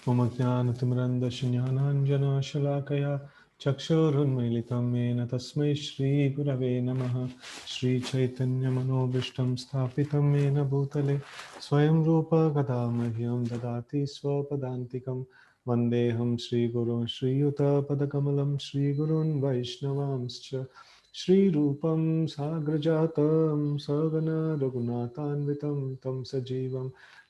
मम ज्ञानतिमिरन्धस्य ज्ञानाञ्जनशलाकया चक्षुरुन्मीलितं येन तस्मै श्रीगुरवे नमः। श्रीचैतन्यमनोभीष्टं स्थापितं येन भूतले स्वयं रूप कदा मह्यं ददाति स्वपदान्तिकं। वन्देऽहं श्रीगुरुं श्रीयुतपदकमलं श्रीगुरून् वैष्णवांश्च श्रीरूपं साग्रजातं सगण रघुनाथान्वितं तं सजीवं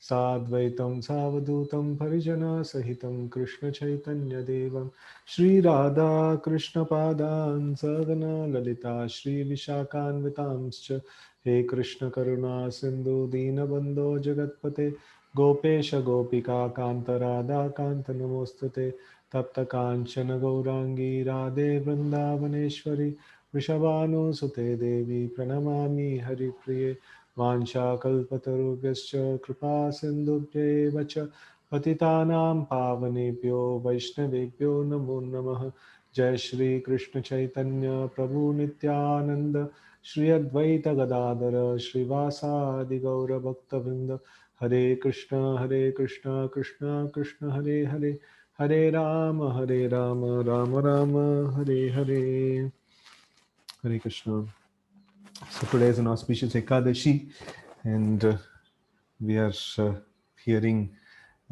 साद्वैतं सावधूतं परिजनसहितं कृष्णचैतन्यदेवं श्रीराधा कृष्णपादान् सगना ललिता श्रीविशाखान्वितांश्च हे कृष्णकरुणा सिन्धु दीनबन्धो जगत्पते गोपेश गोपिका कान्त राधा कान्त नमोऽस्तुते तप्त काञ्चन गौराङ्गी राधे वृन्दावनेश्वरि वृषभानुसुते देवी प्रणमामि हरिप्रिये वाञ्छाकल्पतरुभ्यश्च कृपा सिन्धुभ्येव च पतितानां पावनेभ्यो वैष्णवेभ्यो नमो नमः। जय श्री कृष्ण चैतन्य प्रभु नित्यानंद श्री अद्वैत गदाधर श्रीवासादि गौर भक्तवृंद हरे Krishna Krishna Krishna Hare Hare Hare Ram Ram Ram Hare Hare Hare Krishna. So today is an auspicious Ekadashi, and we are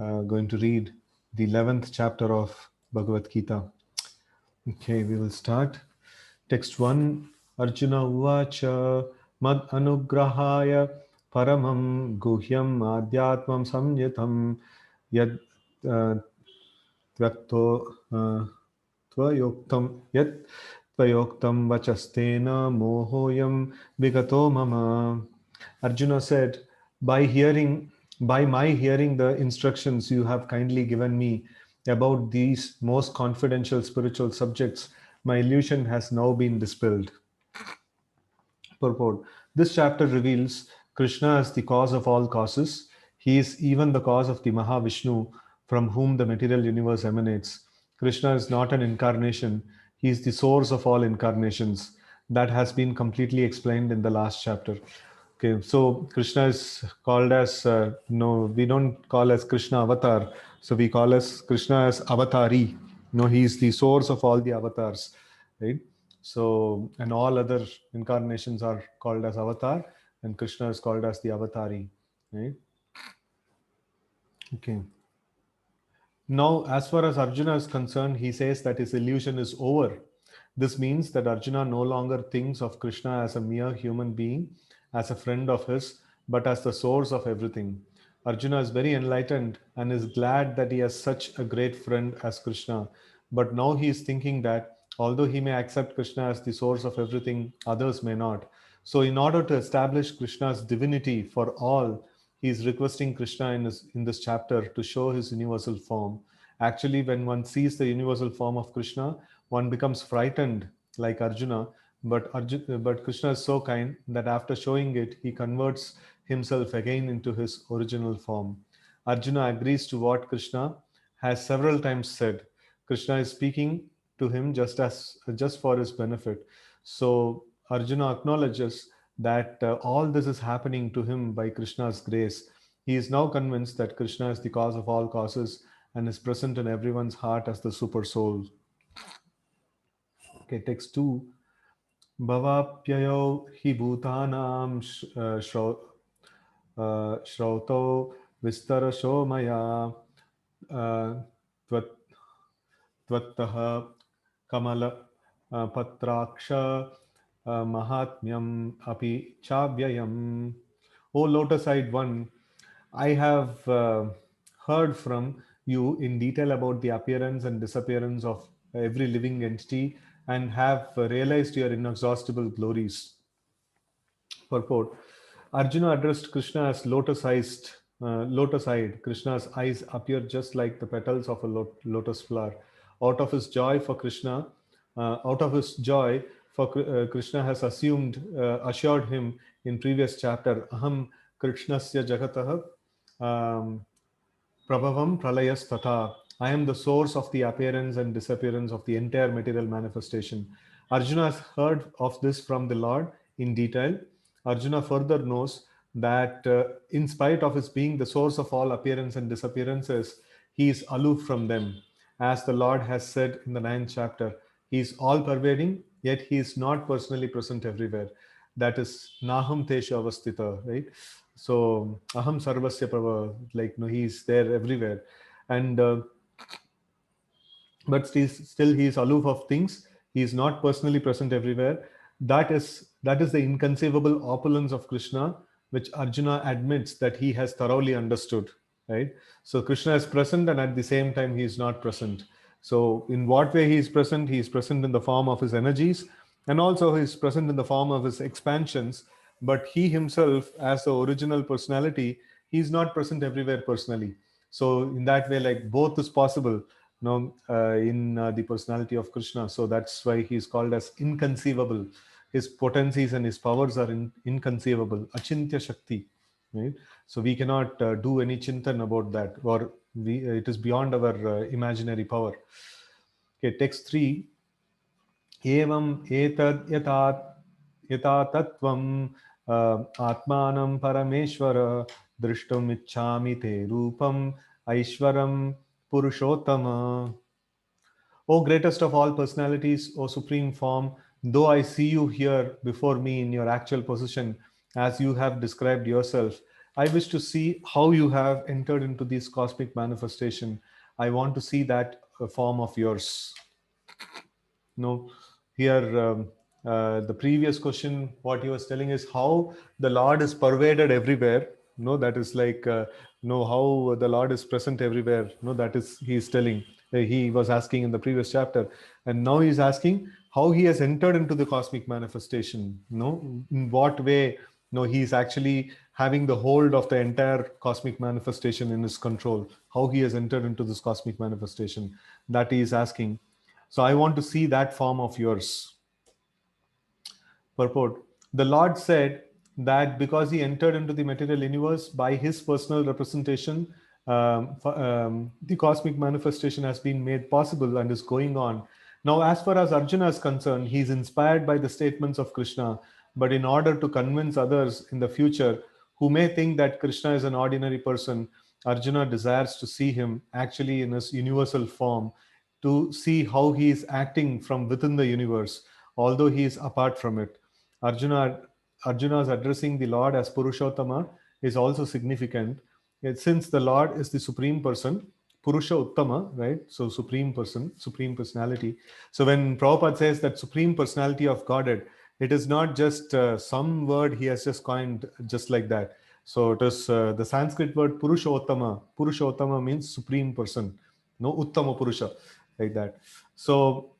going to read the 11th chapter of Bhagavad Gita. Okay, we will start. Text 1. Arjuna Uvacha Mad Anugrahaya Paramam Guhyam Adhyatmam Samyatam Yad uh, Tvakto Tvayoktam Yat Tvayoktam Vachastena Mohoyam Vigato Mama. Arjuna said, by my hearing the instructions you have kindly given me about these most confidential spiritual subjects, my illusion has now been dispelled. Purport. This chapter reveals Krishna as the cause of all causes. He is even the cause of the Mahavishnu from whom the material universe emanates. Krishna is not an incarnation, he is the source of all incarnations. That has been completely explained in the last chapter. Okay, so Krishna is called as no, we don't call as Krishna avatar. So we call as Krishna as avatari. No, he is the source of all the avatars, right? So and all other incarnations are called as avatar, and Krishna is called as the avatari, right? Okay. Now, as far as Arjuna is concerned, he says that his illusion is over. This means that Arjuna no longer thinks of Krishna as a mere human being, as a friend of his, but as the source of everything. Arjuna is very enlightened and is glad that he has such a great friend as Krishna. But now he is thinking that although he may accept Krishna as the source of everything, others may not. So, in order to establish Krishna's divinity for all, he is requesting Krishna in this chapter to show his universal form. Actually, when one sees the universal form of Krishna, one becomes frightened like Arjuna, but Krishna is so kind that after showing it, he converts himself again into his original form. Arjuna agrees to what Krishna has several times said. Krishna is speaking to him just for his benefit. So Arjuna acknowledges that all this is happening to him by Krishna's grace. He is now convinced that Krishna is the cause of all causes and is present in everyone's heart as the super soul. Okay, text 2. Bhavapyayo hi bhutanam shrauto vistarasho maya tvat त्वत्तः Kamal पत्राक्ष mahatmyam api chavyayam. O lotus-eyed one, I have heard from you in detail about the appearance and disappearance of every living entity and have realized your inexhaustible glories. Purport. Arjuna addressed Krishna as lotus-eyed. Krishna's eyes appear just like the petals of a lotus flower. Out of his joy for Krishna, out of his joy for Krishna has assured him in previous chapter, Aham Krishnasya Jagatah Prabhavam Pralayas Tatha. I am the source of the appearance and disappearance of the entire material manifestation. Arjuna has heard of this from the Lord in detail. Arjuna further knows that in spite of his being the source of all appearance and disappearances, he is aloof from them. As the Lord has said in the ninth chapter, he is all pervading, yet he is not personally present everywhere. That is Naham Tesha Avastita, right? So Aham Sarvasya Prava, like no, he is there everywhere. And but still he is aloof of things. He is not personally present everywhere. That is the inconceivable opulence of Krishna, which Arjuna admits that he has thoroughly understood. Right. So Krishna is present, and at the same time he is not present. So in what way he is present? He is present in the form of his energies, and also he is present in the form of his expansions. But he himself, as the original personality, he is not present everywhere personally. So in that way, like both is possible, in the personality of Krishna. So that's why he is called as inconceivable. His potencies and his powers are inconceivable, achintya shakti, right? So we cannot do any chintan about that, or it is beyond our imaginary power. Okay, text 3. एवं एतद् यथा तत्त्वं आत्मानं परमेश्वर द्रष्टुम् इच्छामि ते रूपम् ऐश्वरं पुरुषोत्तम. O greatest of all personalities, O supreme form, though I see you here before me in your actual position, as you have described yourself, I wish to see how you have entered into this cosmic manifestation. I want to see that form of yours. No, here the previous question, what he was telling is how the Lord is pervaded everywhere. No, that is like no, how the Lord is present everywhere. No, that is he is telling. He was asking in the previous chapter, and now he is asking how he has entered into the cosmic manifestation. No, in what way? No, he is actually having the hold of the entire cosmic manifestation in his control. How he has entered into this cosmic manifestation, that he is asking. So I want to see that form of yours. Purport. The Lord said that because he entered into the material universe by his personal representation, the cosmic manifestation has been made possible and is going on. Now, as far as Arjuna is concerned, he is inspired by the statements of Krishna, but in order to convince others in the future who may think that Krishna is an ordinary person, Arjuna desires to see him actually in his universal form, to see how he is acting from within the universe, although he is apart from it. Arjuna, Arjuna's addressing the Lord as Purushottama is also significant. Since the Lord is the supreme person, Purusha Uttama, right? So supreme person, supreme personality. So when Prabhupada says that supreme personality of Godhead, it is not just some word he has just coined just like that. So it is the Sanskrit word Purushottama. Purushottama means supreme person. No, Uttama Purusha, like that. So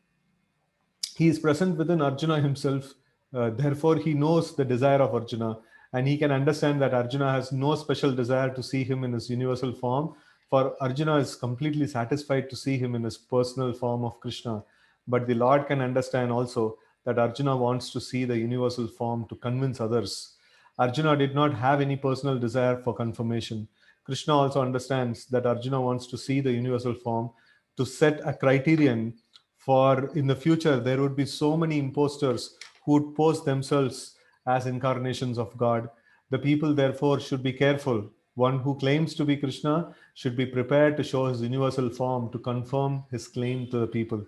he is present within Arjuna himself. Therefore, he knows the desire of Arjuna, and he can understand that Arjuna has no special desire to see him in his universal form. For Arjuna is completely satisfied to see him in his personal form of Krishna. But the Lord can understand also that Arjuna wants to see the universal form to convince others. Arjuna did not have any personal desire for confirmation. Krishna also understands that Arjuna wants to see the universal form to set a criterion for in the future there would be so many impostors who would pose themselves as incarnations of God. The people therefore should be careful. One who claims to be Krishna should be prepared to show his universal form to confirm his claim to the people.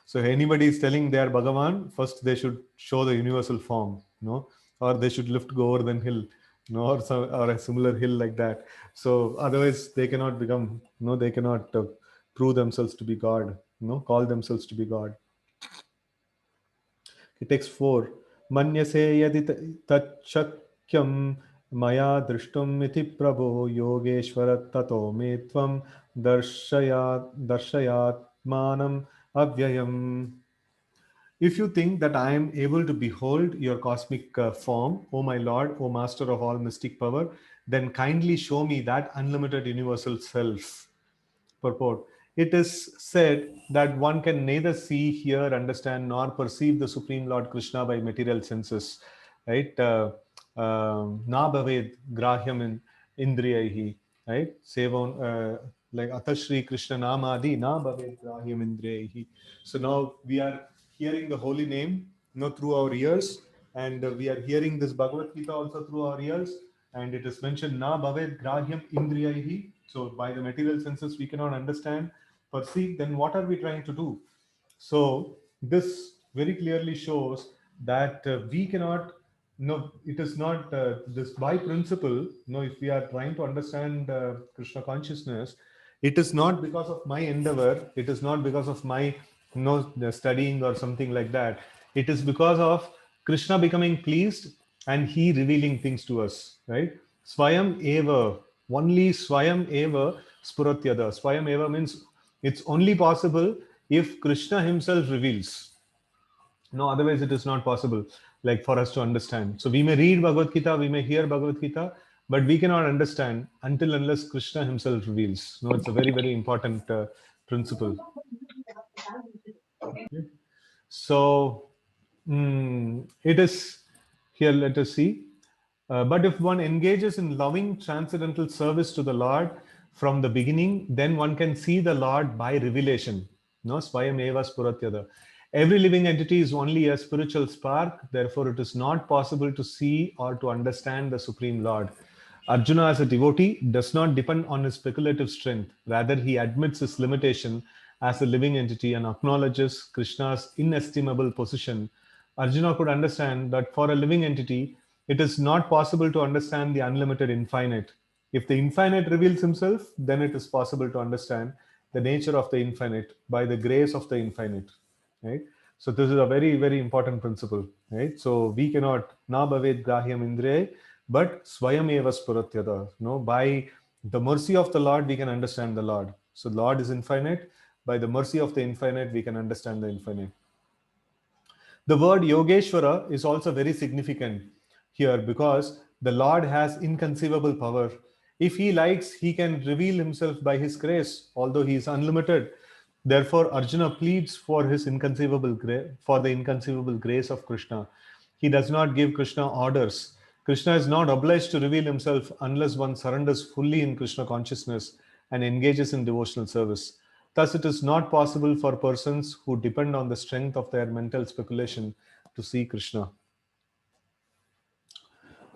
So if anybody is telling they are Bhagavan, first they should show the universal form, or they should lift Govardhan hill, or a similar hill like that. So otherwise they cannot become, they cannot prove themselves to be God, call themselves to be God. Text 4. Manyase yadi tachakyam maya drishtum iti prabho yogeshwara tato me tvam darshayatmanam avyayam. If you think that I am able to behold your cosmic form, O my Lord, O Master of all mystic power, then kindly show me that unlimited universal self. Purport. It is said that one can neither see, hear, understand, nor perceive the Supreme Lord Krishna by material senses. Right? Na bhaved grahyam in indriyahi. Right? Sevon, like Atashri Krishna Namadi, na bhaved grahyam indriyahi. So now we are hearing the holy name, through our ears, and we are hearing this Bhagavad Gita also through our ears, and it is mentioned na bhaved grahyam indriyahi. So by the material senses we cannot understand, perceive, then what are we trying to do? So this very clearly shows that we cannot, no, it is not this by principle. No, if we are trying to understand Krishna consciousness, it is not because of my endeavor, it is not because of my studying or something like that. It is because of Krishna becoming pleased and he revealing things to us, right? Swayam eva, only Swayam eva spuratyada. Swayam eva means it's only possible if Krishna himself reveals. No, otherwise it is not possible, like for us to understand. So we may read Bhagavad Gita, we may hear Bhagavad Gita, but we cannot understand until unless Krishna himself reveals. No, it's a very, very important principle. Okay. So it is here, let us see. But if one engages in loving transcendental service to the Lord from the beginning, then one can see the Lord by revelation. No, Swayam eva spuratyada. Every living entity is only a spiritual spark, therefore, it is not possible to see or to understand the Supreme Lord. Arjuna, as a devotee, does not depend on his speculative strength. Rather, he admits his limitation as a living entity and acknowledges Krishna's inestimable position. Arjuna could understand that for a living entity, it is not possible to understand the unlimited infinite. If the infinite reveals himself, then it is possible to understand the nature of the infinite by the grace of the infinite. Right? So this is a very, very important principle. Right? So we cannot na bhavet grahyam indre, but swayam eva spuratyada. No, by the mercy of the Lord, we can understand the Lord. So Lord is infinite. By the mercy of the infinite, we can understand the infinite. The word Yogeshwara is also very significant here because the Lord has inconceivable power. If he likes, he can reveal himself by his grace, although he is unlimited. Therefore, Arjuna pleads for his inconceivable for the inconceivable grace of Krishna. He does not give Krishna orders. Krishna is not obliged to reveal himself unless one surrenders fully in Krishna consciousness and engages in devotional service. Thus, it is not possible for persons who depend on the strength of their mental speculation to see Krishna.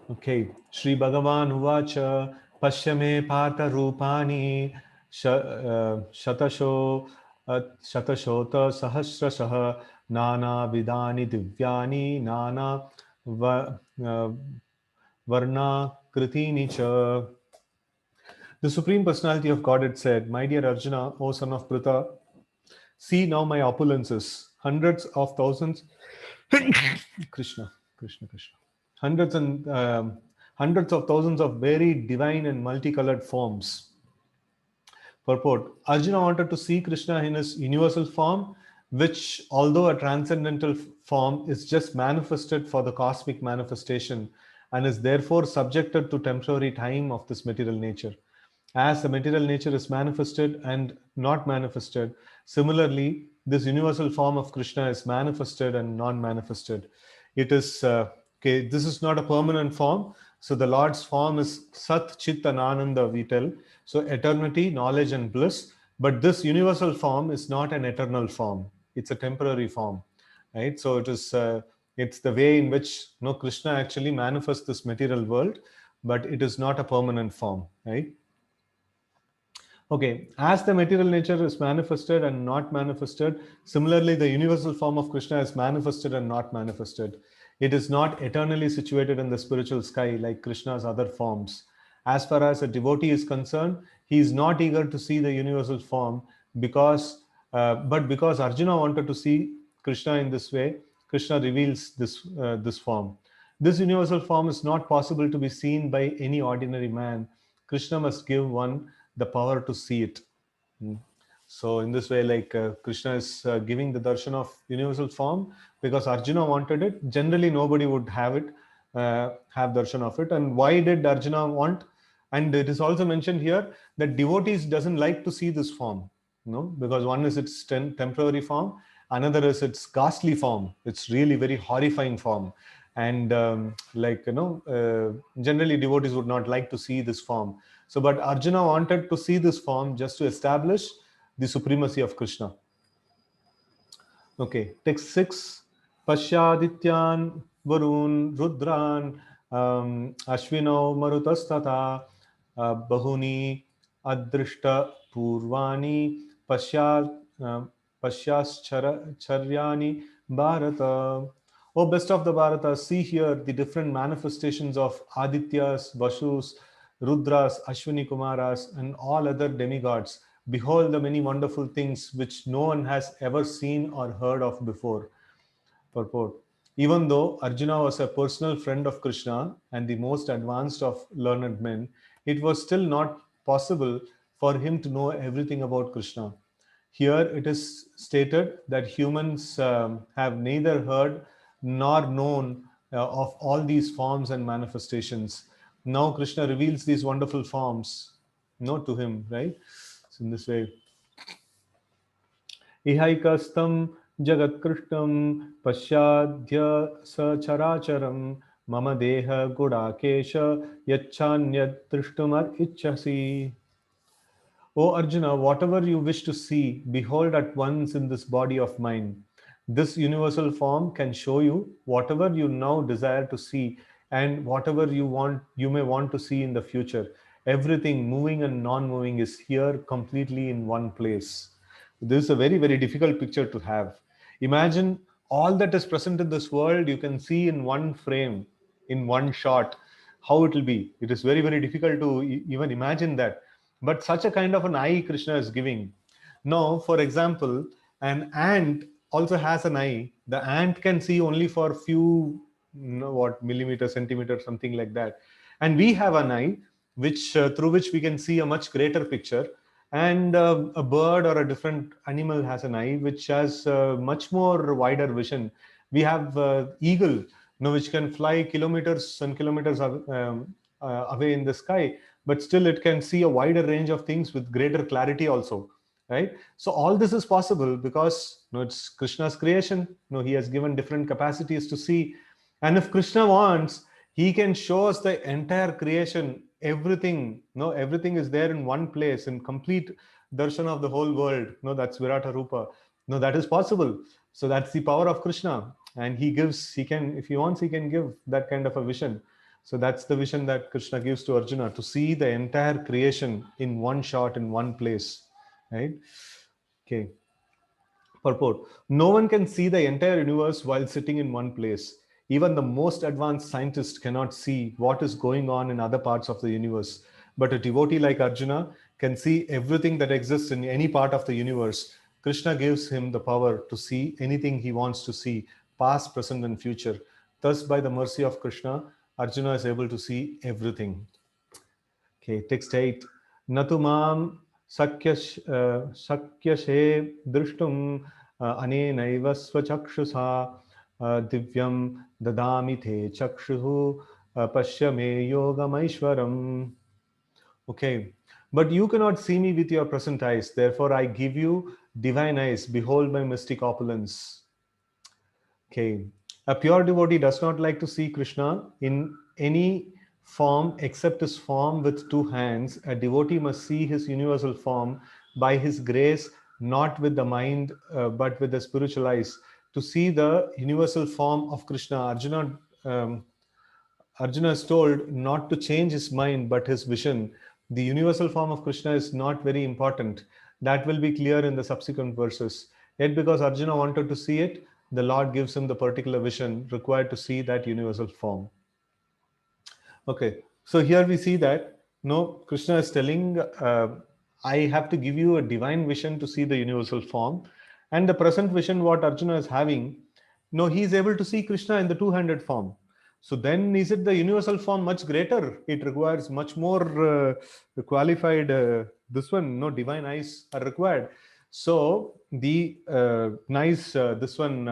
Okay, Sri Bhagavan Uvacha Pashyame Partha Rupani Shatasho Shatashota Sahasrashaha Nana Vidani Divyani Nana Varna Kritini Cha. The Supreme Personality of Godhead said, My dear Arjuna, O son of Pritha, see now my opulences, hundreds of thousands, Krishna, Krishna, Krishna, hundreds and hundreds of thousands of very divine and multicolored forms. Purport: Arjuna wanted to see Krishna in his universal form, which, although a transcendental form, is just manifested for the cosmic manifestation and is therefore subjected to temporary time of this material nature. As the material nature is manifested and not manifested, similarly, this universal form of Krishna is manifested and non-manifested. It is okay. This is not a permanent form. So the Lord's form is Sat, Chit, and Ananda. We tell so eternity, knowledge, and bliss. But this universal form is not an eternal form. It's a temporary form, right? So it is. It's the way in which Krishna actually manifests this material world, but it is not a permanent form, right? Okay, as the material nature is manifested and not manifested, similarly, the universal form of Krishna is manifested and not manifested. It is not eternally situated in the spiritual sky like Krishna's other forms. As far as a devotee is concerned, he is not eager to see the universal form but because Arjuna wanted to see Krishna in this way, Krishna reveals this form. This universal form is not possible to be seen by any ordinary man. Krishna must give one the power to see it. So in this way, like Krishna is giving the darshan of universal form because Arjuna wanted it. Generally, nobody would have it, have darshan of it. And why did Arjuna want? And it is also mentioned here that devotees doesn't like to see this form, because one is its temporary form, another is its ghastly form. It's really very horrifying form, and generally devotees would not like to see this form. So, but Arjuna wanted to see this form just to establish the supremacy of Krishna. Okay, text 6. Pashyadityan Varun Rudran Ashwino Marutastata Bahuni adrishta purvani pasyascharyaani Bharata. O best of the Bharata, see here the different manifestations of Adityas, Vasus, Rudras, Ashwini Kumaras, and all other demigods. Behold the many wonderful things which no one has ever seen or heard of before. Purport. Even though Arjuna was a personal friend of Krishna and the most advanced of learned men, it was still not possible for him to know everything about Krishna. Here it is stated that humans have neither heard nor known of all these forms and manifestations. Now Krishna reveals these wonderful forms, to him, right? So in this way, इहैकस्थं जगत्कृष्णं पश्चाद्य सचराचरं मम देह Gudakesh यच्छान्यद् द्रष्टुमिच्छसि. O Arjuna, whatever you wish to see, behold at once in this body of mine. This universal form can show you whatever you now desire to see and whatever you may want to see in the future. Everything moving and non-moving is here completely in one place. This is a very, very difficult picture to have. Imagine all that is present in this world you can see in one frame, in one shot. How it will be? It is very, very difficult to even imagine that. But such a kind of an eye Krishna is giving. Now, for example, an ant also has an eye. The ant can see only for few, millimeter, centimeter, something like that. And we have an eye, which through which we can see a much greater picture. And a bird or a different animal has an eye which has much more wider vision. We have eagle, which can fly kilometers and kilometers away in the sky, but still it can see a wider range of things with greater clarity also, right? So all this is possible because it's Krishna's creation. He has given different capacities to see, and if Krishna wants, he can show us the entire creation, everything. Everything is there in one place, in complete darshan of the whole world. That's Virata Rupa. That is possible. So that's the power of Krishna, and he can, if he wants, he can give that kind of a vision. So that's the vision that Krishna gives to Arjuna, to see the entire creation in one shot, in one place, right? Okay. Purport. No one can see the entire universe while sitting in one place. Even the most advanced scientist cannot see what is going on in other parts of the universe. But a devotee like Arjuna can see everything that exists in any part of the universe. Krishna gives him the power to see anything he wants to see, past, present, and future. Thus, by the mercy of Krishna, Arjuna is able to see everything. Okay, text 8. Natumam sakyashe drishtum anenaiva svachakshusa divyam dadami te chakshuhu pasya me yogamaishwaram. Okay, but you cannot see me with your present eyes. Therefore, I give you divine eyes. Behold my mystic opulence. Okay, a pure devotee does not like to see Krishna in any form except his form with two hands. A devotee must see his universal form by his grace, not with the mind, but with the spiritual eyes. To see the universal form of Krishna, Arjuna is told not to change his mind but his vision. The universal form of Krishna is not very important. That will be clear in the subsequent verses. Yet, because Arjuna wanted to see it, the Lord gives him the particular vision required to see that universal form. Okay, so here we see that Krishna is telling, I have to give you a divine vision to see the universal form. And the present vision, what Arjuna is having, he is able to see Krishna in the two-handed form. So then is it the universal form much greater? It requires much more qualified, divine eyes are required. So the this one,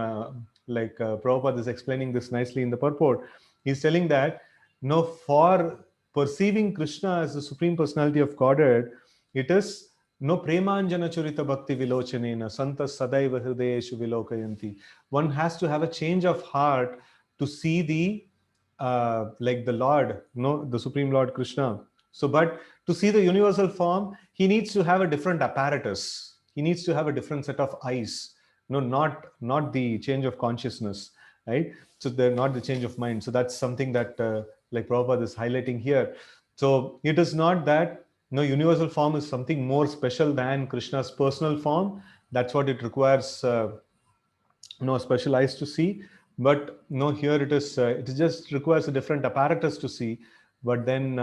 Prabhupada is explaining this nicely in the purport. He's telling that, for perceiving Krishna as the Supreme Personality of Godhead, it is premanjana churita bhakti vilochanena santa sadaiva hridayeshu vilokayanti. One has to have a change of heart to see the the Lord, the Supreme Lord Krishna. So, but to see the universal form, he needs to have a different apparatus. He needs to have a different set of eyes. Not the change of consciousness, right? So they're not the change of mind. So that's something that like Prabhupada is highlighting here. So it is not that universal form is something more special than Krishna's personal form. That's what it requires special eyes to see. But here it just requires a different apparatus to see. But then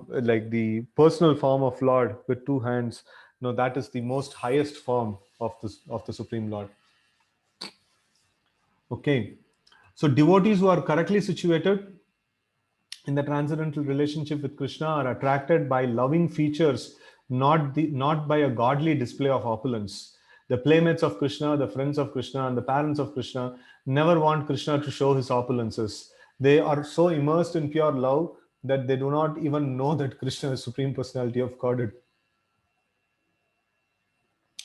like the personal form of Lord with two hands, that is the most highest form of the Supreme Lord. Okay, so devotees who are correctly situated in the transcendental relationship with Krishna are attracted by loving features, not by a godly display of opulence. The playmates of Krishna, the friends of Krishna, and the parents of Krishna never want Krishna to show his opulences. They are so immersed in pure love that they do not even know that Krishna is Supreme Personality of Godhead.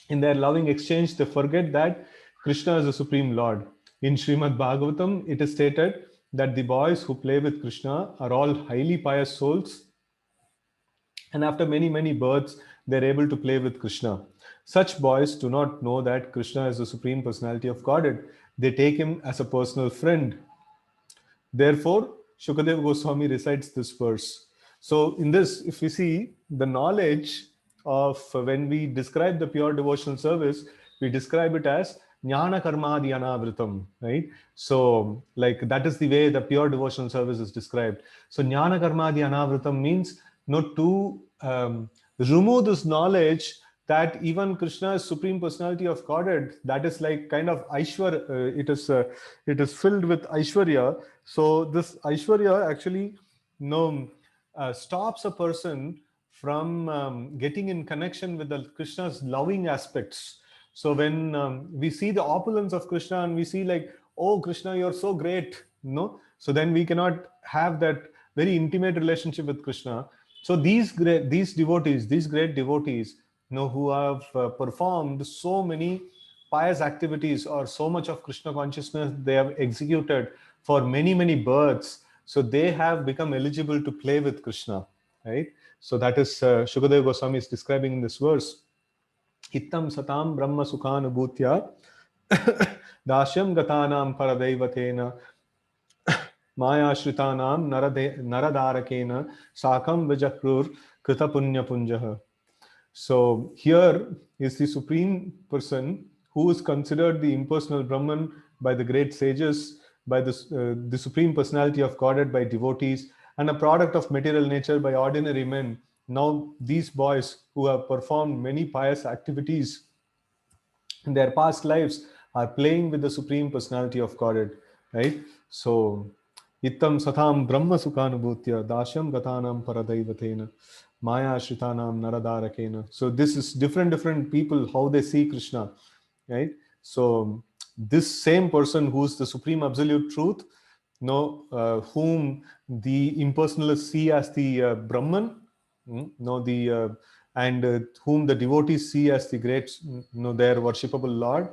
In their loving exchange, they forget that Krishna is the Supreme Lord. In Srimad Bhagavatam, it is stated that the boys who play with Krishna are all highly pious souls, and after many, many births, they're able to play with Krishna. Such boys do not know that Krishna is the Supreme Personality of Godhead. They take him as a personal friend. Therefore, Shukadeva Goswami recites this verse. So, in this, if we see the knowledge of when we describe the pure devotional service, we describe it as Jnana Karmadi Anavritam, right? So, like that is the way the pure devotional service is described. So, Jnana Karmadi Anavritam means not to remove this knowledge that even Krishna is Supreme Personality of Godhead. That is like kind of Aishwar. It is filled with Aishwarya. So this Aishwarya actually stops a person from getting in connection with the Krishna's loving aspects. So when we see the opulence of Krishna and we see like, oh Krishna, you're so great, so then we cannot have that very intimate relationship with Krishna. So these great devotees, who have performed so many pious activities or so much of Krishna consciousness they have executed for many, many births, so they have become eligible to play with Krishna, right? So that is Shukadeva Goswami is describing in this verse. Ittam satam brahma sukhanubhutya dashyam gatanam paradaivatena Maya Shritanam Naradarakena Sakam Vijakrur Krita Punya Punjaha. So here is the Supreme Person who is considered the impersonal Brahman by the great sages, by the Supreme Personality of Godhead by devotees, and a product of material nature by ordinary men. Now these boys who have performed many pious activities in their past lives are playing with the Supreme Personality of Godhead, right? So, Ittam Satham Brahma Sukhanubhutya Dashyam Gatanam Paradaivatena Maya Shritanam Naradarakena. So, this is different people how they see Krishna, right? So, this same person who's the Supreme Absolute Truth, whom the impersonalists see as the Brahman, and whom the devotees see as the great, their worshipable Lord,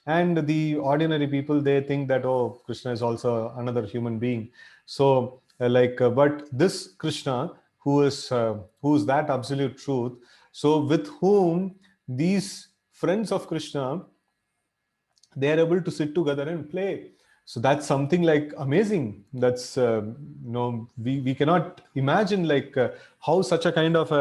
and the ordinary people, they think that, oh, Krishna is also another human being. So but this Krishna who is that absolute truth, so with whom these friends of Krishna, they are able to sit together and play. So that's something like amazing. That's we cannot imagine like how such a kind of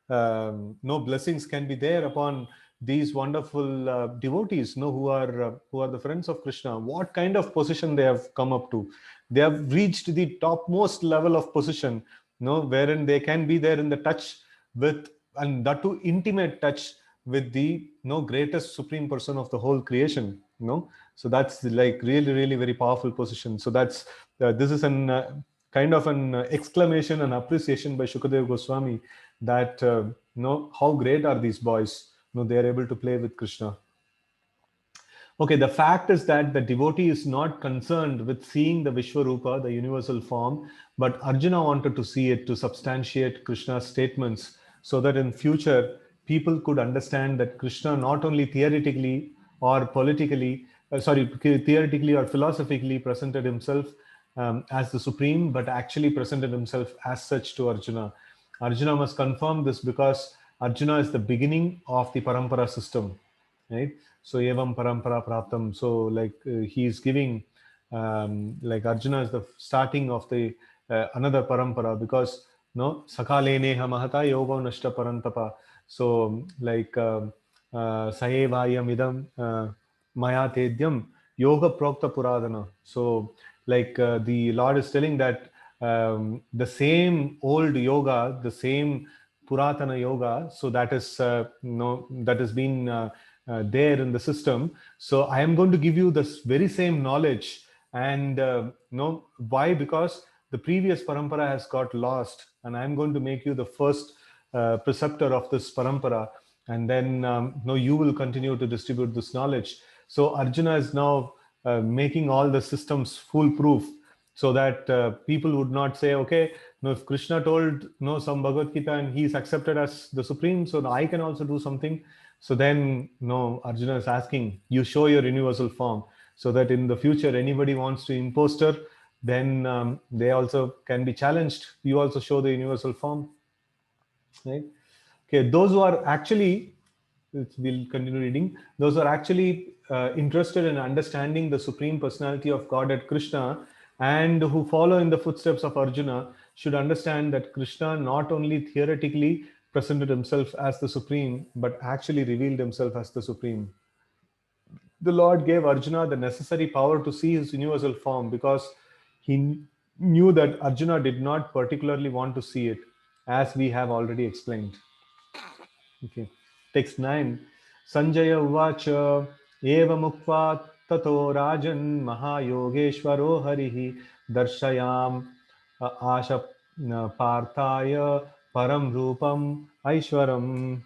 no blessings can be there upon these wonderful devotees, who are the friends of Krishna. What kind of position they have come up to? They have reached the topmost level of position, wherein they can be there in the touch with, and that too intimate touch with the greatest Supreme Person of the whole creation. So that's like really, really very powerful position. So that's this is an kind of an exclamation and appreciation by Shukadeva Goswami that how great are these boys. They are able to play with Krishna. Okay, the fact is that the devotee is not concerned with seeing the Vishwarupa, the universal form, but Arjuna wanted to see it to substantiate Krishna's statements, so that in future people could understand that Krishna not only theoretically or theoretically or philosophically presented himself as the supreme, but actually presented himself as such to Arjuna. Arjuna must confirm this because Arjuna is the beginning of the parampara system, right? So evam parampara praptam. So like he is giving like Arjuna is the starting of the another parampara, because no, sakalene mahata yoga nashta parantapa. So like saevayam idam maya tedyam yoga prokta puradana. So like the Lord is telling that the same old yoga, the same puratana yoga, so that is no, that has been there in the system. So I am going to give you this very same knowledge. And no, why? Because the previous parampara has got lost, and I'm going to make you the first preceptor of this parampara, and then no, you will continue to distribute this knowledge. So Arjuna is now making all the systems foolproof, so that people would not say, okay, no, if Krishna told no some Bhagavad Gita and he's accepted as the supreme, so I can also do something. So then no, Arjuna is asking, you show your universal form, so that in the future anybody wants to imposter, then they also can be challenged. You also show the universal form, right? Okay, those who are actually, we'll continue reading, those who are actually interested in understanding the supreme personality of Godhead Krishna, and who follow in the footsteps of Arjuna, should understand that Krishna not only theoretically presented himself as the supreme, but actually revealed himself as the supreme. The Lord gave Arjuna the necessary power to see his universal form, because he knew that Arjuna did not particularly want to see it, as we have already explained. Okay. Text 9. Sanjaya uvacha evamukva tato rajan mahayogeshwaro harihi darshayam asha parthaya param rupam aishwaram.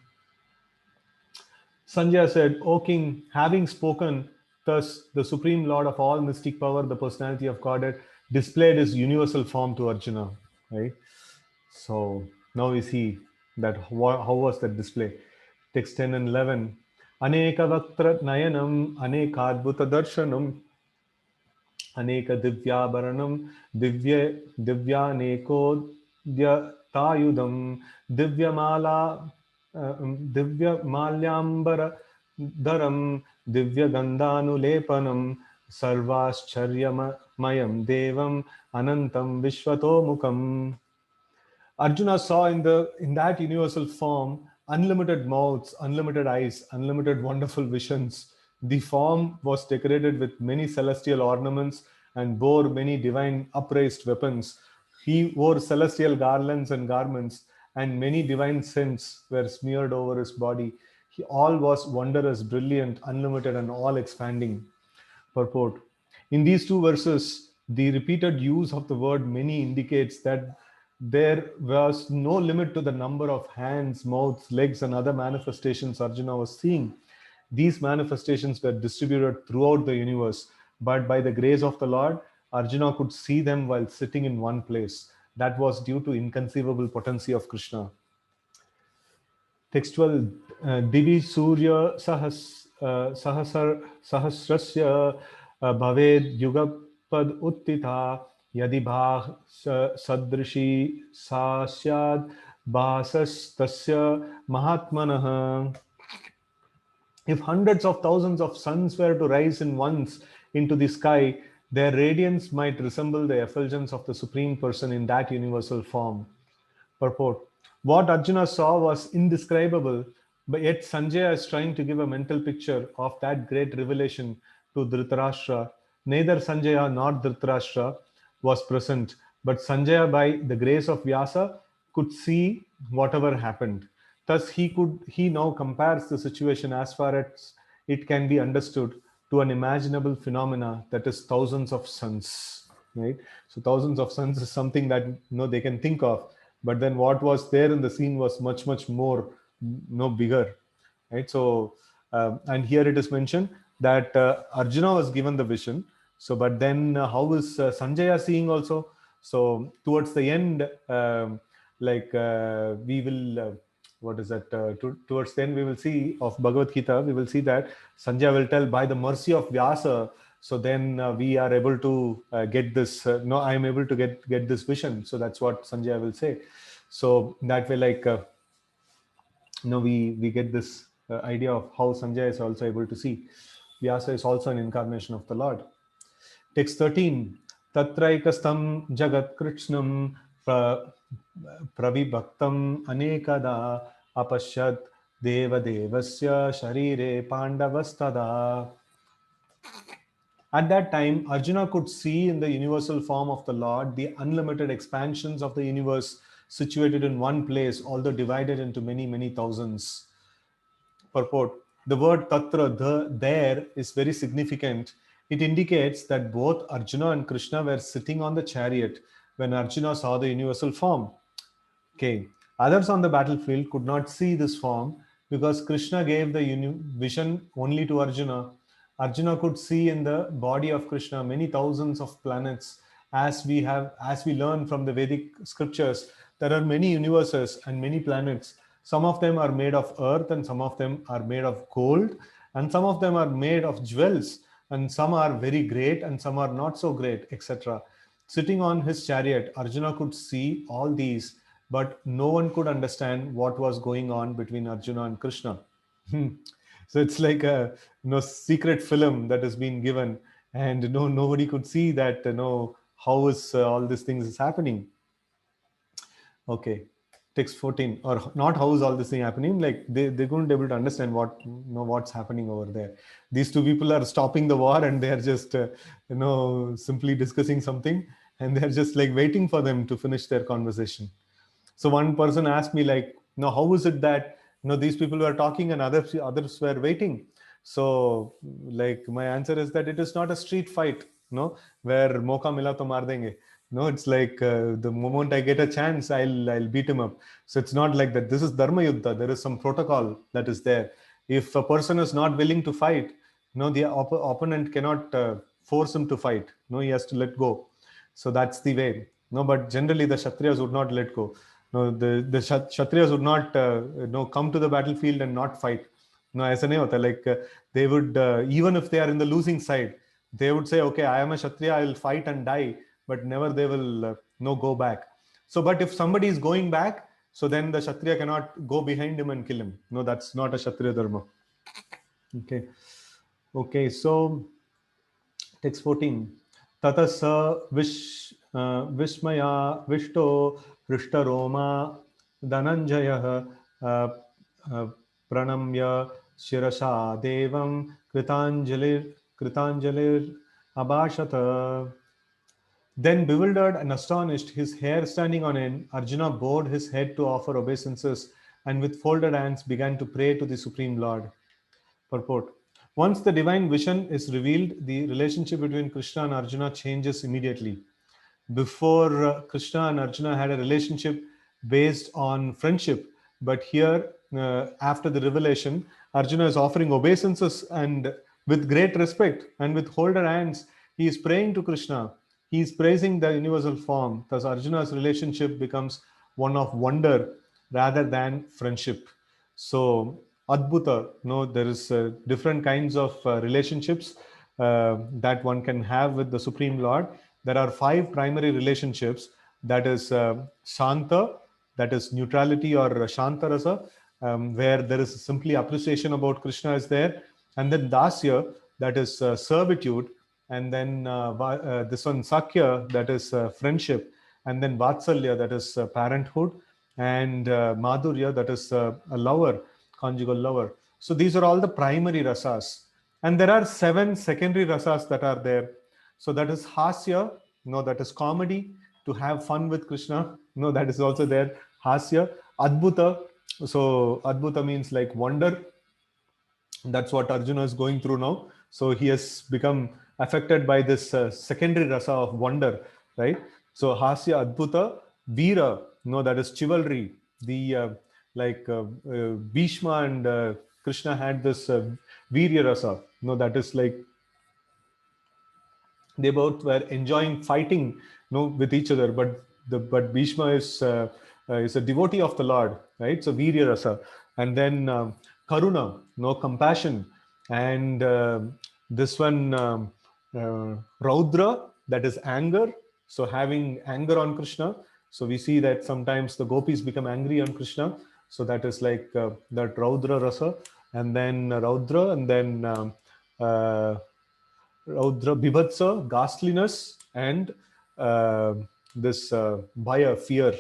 Sanjaya said, O king, having spoken, thus the supreme lord of all mystic power, the personality of Godhead, displayed his universal form to Arjuna. Right? So now we see that how was that display. Text 10 and 11. Aneka vaktra nayanam, anekadbhuta darshanam, aneka divyabaranam, divyaneko divyamala divyamalyambara dharam, divyagandhanulepanam, sarvascharyamayam devam, anantam vishwatomukam. Arjuna saw in that universal form unlimited mouths, unlimited eyes, unlimited wonderful visions. The form was decorated with many celestial ornaments and bore many divine upraised weapons. He wore celestial garlands and garments, and many divine scents were smeared over his body. All was wondrous, brilliant, unlimited, and all expanding. Purport. In these two verses, the repeated use of the word many indicates that there was no limit to the number of hands, mouths, legs, and other manifestations Arjuna was seeing. These manifestations were distributed throughout the universe, but by the grace of the Lord, Arjuna could see them while sitting in one place. That was due to inconceivable potency of Krishna. Text 12. Divi Surya Sahasrasya Bhaved Yugapad Uttita Yadi Bhah Sadrishi Sasyad Bhasas Tasya Mahatmanah. If hundreds of thousands of suns were to rise in once into the sky, their radiance might resemble the effulgence of the Supreme Person in that universal form. Purport. What Arjuna saw was indescribable, but yet Sanjaya is trying to give a mental picture of that great revelation to Dhritarashtra. Neither Sanjaya nor Dhritarashtra was present, but Sanjaya, by the grace of Vyasa, could see whatever happened. Thus, he now compares the situation as far as it can be understood to an imaginable phenomena, that is thousands of suns. Right? So thousands of suns is something that they can think of, but then what was there in the scene was much more bigger, right? So and here it is mentioned that Arjuna was given the vision. So but then how is Sanjaya seeing also? So towards the end, we will what is that towards the end we will see of Bhagavad Gita, we will see that Sanjaya will tell, by the mercy of Vyasa, so then we are able to get this no, I am able to get this vision. So that's what Sanjaya will say. So that way, we get this idea of how Sanjaya is also able to see. Vyasa is also an incarnation of the Lord. Text 13. Tatraikastam jagat krishnam pravibhaktam anekada apashyat devadevasya sharire pandavastada. At that time, Arjuna could see in the universal form of the Lord the unlimited expansions of the universe situated in one place, although divided into many, many thousands. Purport. The word tatra, there, is very significant. It indicates that both Arjuna and Krishna were sitting on the chariot when Arjuna saw the universal form. Okay. Others on the battlefield could not see this form because Krishna gave the vision only to Arjuna. Arjuna could see in the body of Krishna many thousands of planets. As we learn from the Vedic scriptures, there are many universes and many planets. Some of them are made of earth, and some of them are made of gold, and some of them are made of jewels, and some are very great, and some are not so great, etc. Sitting on his chariot, Arjuna could see all these, but no one could understand what was going on between Arjuna and Krishna. So it's like a secret film that has been given, and nobody could see that how is all these things is happening. Okay, text 14, or not how is all this thing happening, like they couldn't able to understand what's happening over there. These two people are stopping the war, and they're just simply discussing something, and they're just like waiting for them to finish their conversation. So one person asked me, like, how is it that these people were talking and others were waiting? So, like, my answer is that it is not a street fight, where moka mila to maar denge. No, it's like the moment I get a chance, I'll beat him up. So it's not like that. This is dharma yuddha. There is some protocol that is there. If a person is not willing to fight, the opponent cannot force him to fight. No, he has to let go. So that's the way. No, but generally the Kshatriyas would not let go. No, the Kshatriyas would not come to the battlefield and not fight. No, aisa nahi hota. Like they would, even if they are in the losing side, they would say, okay, I am a Kshatriya, I will fight and die, but never they will go back. So, but if somebody is going back, so then the Kshatriya cannot go behind him and kill him. No, that's not a Kshatriya dharma. Okay. Okay, so text 14. Tata sa vishmaya vishto hristaroma dhananjaya pranamya shirasha devam kritanjalir abhashata. Then, bewildered and astonished, his hair standing on end, Arjuna bowed his head to offer obeisances and with folded hands began to pray to the Supreme Lord. Purport. Once the divine vision is revealed, the relationship between Krishna and Arjuna changes immediately. Before, Krishna and Arjuna had a relationship based on friendship, but here, after the revelation, Arjuna is offering obeisances and with great respect and with folded hands, he is praying to Krishna. He is praising the universal form. Thus, Arjuna's relationship becomes one of wonder rather than friendship. So, Adbhuta, there is different kinds of relationships that one can have with the Supreme Lord. There are 5 primary relationships. That is Shanta, that is neutrality or Shanta Rasa, where there is simply appreciation about Krishna is there. And then Dasya, that is servitude. And then this one, Sakya, that is friendship. And then Vatsalya, that is parenthood. And Madhurya, that is a lover, conjugal lover. So these are all the primary rasas. And there are 7 secondary rasas that are there. So that is Hasya, that is comedy, to have fun with Krishna. That is also there. Hasya, Adbhuta. So Adbhuta means like wonder. That's what Arjuna is going through now. So he has become affected by this secondary rasa of wonder, right? So Hasya, Adbhuta, Veera, that is chivalry. The Bhishma and Krishna had this Veerya rasa. That is like they both were enjoying fighting with each other, but Bhishma is a devotee of the Lord, right? So Virya Rasa. And then Karuna, compassion. And this one, Raudra, that is anger. So having anger on Krishna. So we see that sometimes the gopis become angry on Krishna. So that is like that Raudra Rasa. And then Raudra, and then Raudra, Bibhatsa, ghastliness, and this bhaya, fear,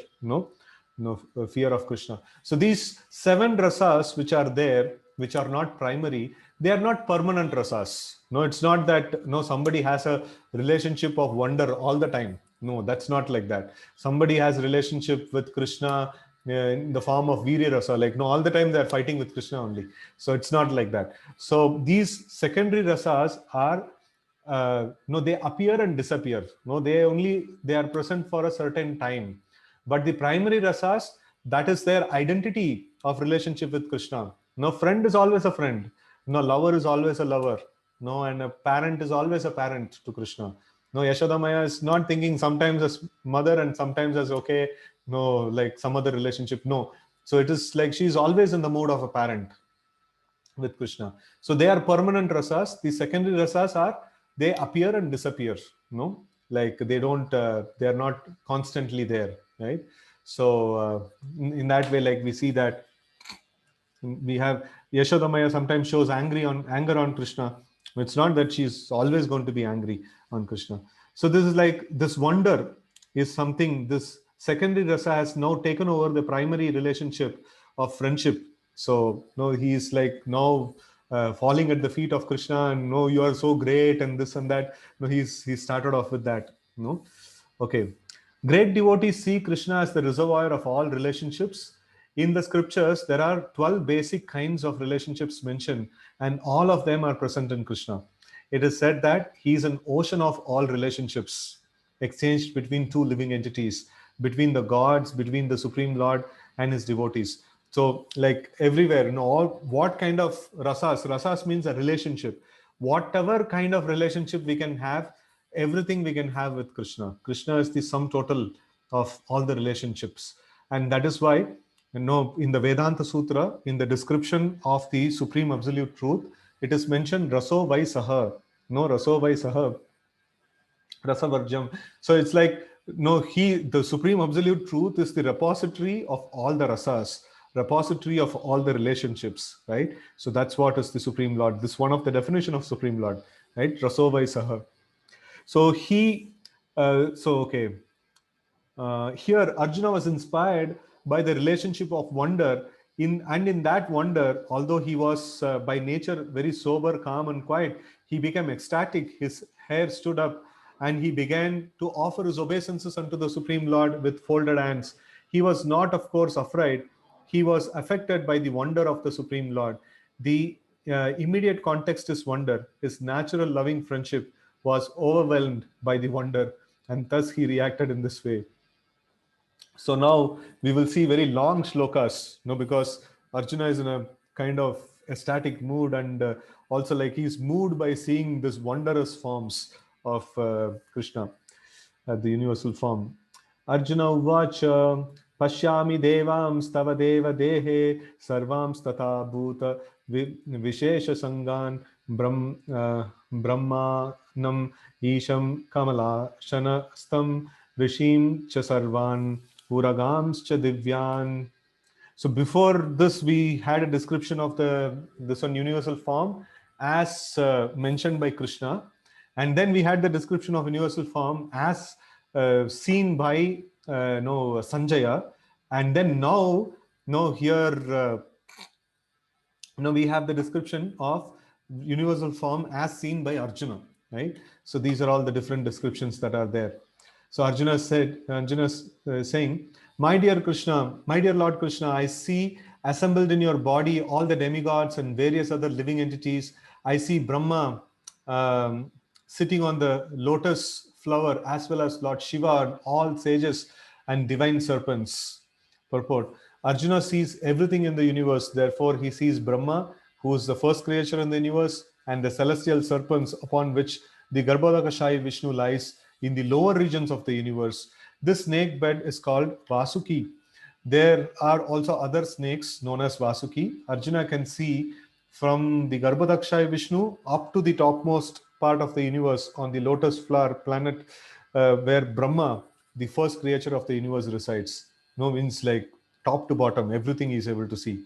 fear of Krishna. So these 7 rasas which are there, which are not primary, they are not permanent rasas. No, it's not that somebody has a relationship of wonder all the time. No, that's not like that. Somebody has relationship with Krishna in the form of Virya rasa, like no, all the time they are fighting with Krishna only. So it's not like that. So these secondary rasas are no, they appear and disappear. No, they are present for a certain time. But the primary rasas, that is their identity of relationship with Krishna. No, friend is always a friend. No, lover is always a lover. No, and a parent is always a parent to Krishna. No, Yashoda Maya is not thinking sometimes as mother and sometimes as okay, no, like some other relationship. No. So it is like she's always in the mood of a parent with Krishna. So they are permanent rasas. The secondary rasas are, they appear and disappear. No, like they are not constantly there, right? So in that way, like we see that we have Yashoda Maya sometimes shows anger on Krishna. It's not that she's always going to be angry on Krishna. So this is like this wonder is something, this secondary rasa has now taken over the primary relationship of friendship. So no, he is like now falling at the feet of Krishna and no, you are so great and this and that. No, he started off with that. No, okay. Great devotees see Krishna as the reservoir of all relationships. In the scriptures, there are 12 basic kinds of relationships mentioned, and all of them are present in Krishna. It is said that he is an ocean of all relationships exchanged between two living entities, between the gods, between the Supreme Lord and his devotees. So, like everywhere, all what kind of rasas means a relationship. Whatever kind of relationship we can have, everything we can have with Krishna. Krishna is the sum total of all the relationships. And that is why, in the Vedanta Sutra, in the description of the Supreme Absolute Truth, it is mentioned Raso Vai Saha. No, Raso Vai Saha. Rasavarjam. So it's like, the Supreme Absolute Truth is the repository of all the rasas, repository of all the relationships, right? So that's what is the Supreme Lord. This one of the definition of Supreme Lord, right? Raso Vai Saha. So okay. Here, Arjuna was inspired by the relationship of wonder. In that wonder, although he was by nature very sober, calm, and quiet, he became ecstatic. His hair stood up, and he began to offer his obeisances unto the Supreme Lord with folded hands. He was not, of course, afraid. He was affected by the wonder of the Supreme Lord. The immediate context is wonder. His natural loving friendship was overwhelmed by the wonder, and thus he reacted in this way. So now we will see very long shlokas, because Arjuna is in a kind of ecstatic mood, and also like he's moved by seeing this wondrous forms of Krishna, the universal form. Arjuna uvacha pashyami devam stava deva dehe sarvam stata bhuta vishesha sangan brahmanam isham kamala shana stam vishim cha sarvan uragams cha divyan. So before this, we had a description of this one universal form as mentioned by Krishna, and then we had the description of universal form as seen by Sanjaya, and then now here we have the description of universal form as seen by Arjuna, right? So these are all the different descriptions that are there. So Arjuna is saying, my dear Krishna, my dear Lord Krishna, I see assembled in your body all the demigods and various other living entities. I see Brahma sitting on the lotus flower, as well as Lord Shiva and all sages and divine serpents. Purport. Arjuna sees everything in the universe, therefore he sees Brahma, who is the first creature in the universe, and the celestial serpents upon which the Garbhodakashayi Vishnu lies in the lower regions of the universe. This snake bed is called Vasuki. There are also other snakes known as Vasuki. Arjuna can see from the Garbhodakashayi Vishnu up to the topmost part of the universe on the lotus flower planet where Brahma, the first creature of the universe, resides. No, means like top to bottom, everything is able to see.